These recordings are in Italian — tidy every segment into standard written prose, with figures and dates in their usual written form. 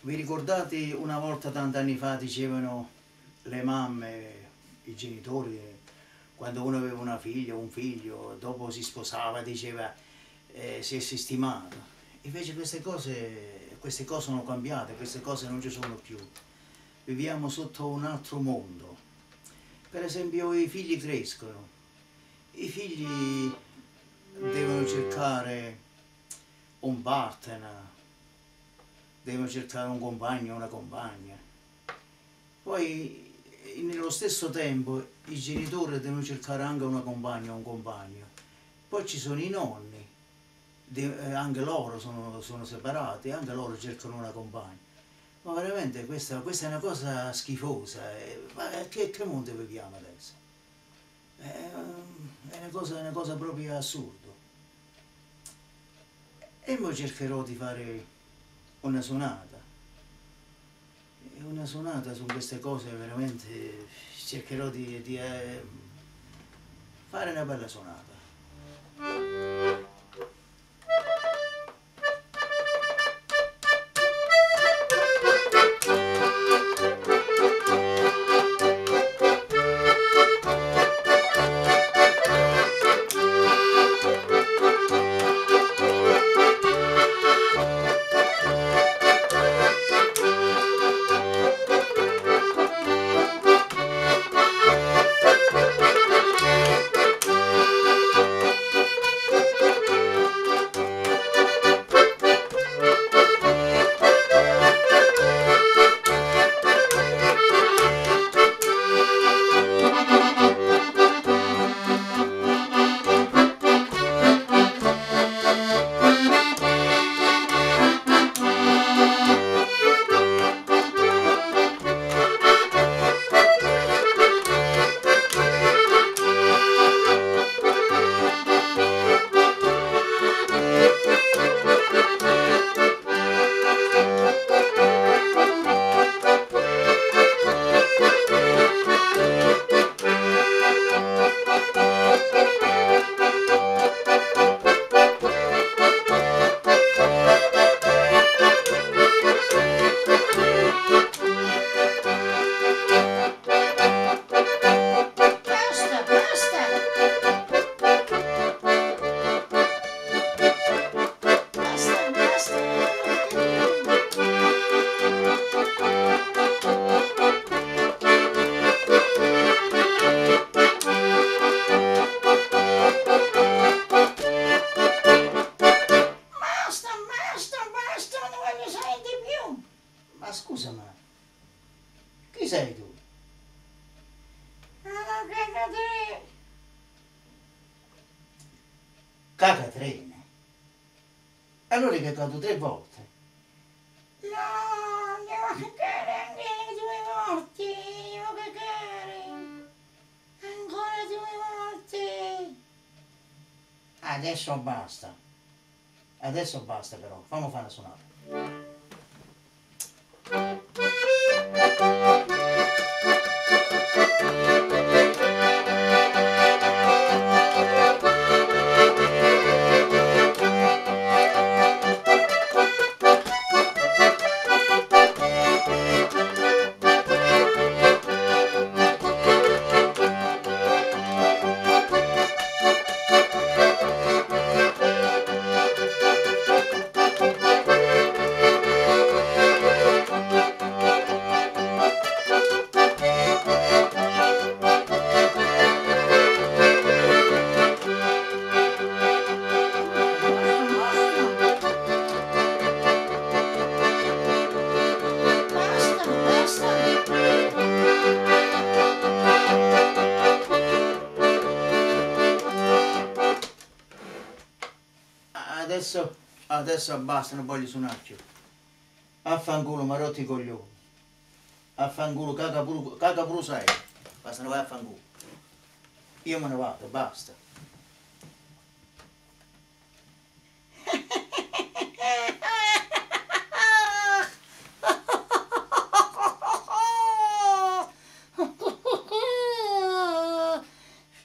Vi ricordate una volta tanti anni fa dicevano le mamme, i genitori, quando uno aveva una figlia o un figlio, dopo si sposava, diceva si è sistemato. Invece queste cose sono cambiate, queste cose non ci sono più. Viviamo sotto un altro mondo. Per esempio i figli crescono, i figli devono cercare un partner, devono cercare un compagno o una compagna. Poi nello stesso tempo i genitori devono cercare anche una compagna o un compagno. Poi ci sono i nonni, anche loro sono separati, anche loro cercano una compagna. Ma veramente questa è una cosa schifosa. Ma che mondo viviamo adesso? È una cosa proprio assurda. E io cercherò di fare una sonata su queste cose, veramente cercherò di fare una bella sonata. Ma scusa, ma chi sei tu? Cacatrene? Allora hai cagato 3 volte? No, devo cagare anche 2 volte, devo cagare ancora 2 volte. Adesso basta però, fammi fare una sonata. Adesso basta, non voglio suonare più. Affanculo, ma rotti i coglioni. Affanculo, caga pure sei. Basta, ne vai a fanculo. Io me ne vado, basta.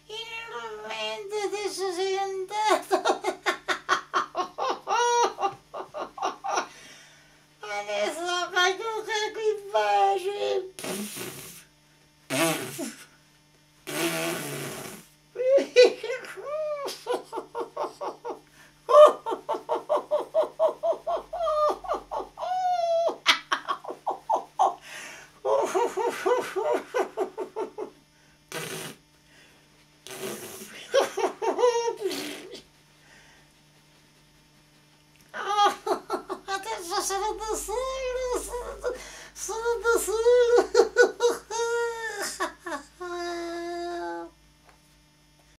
Finalmente adesso sei andato. Adesso da solo.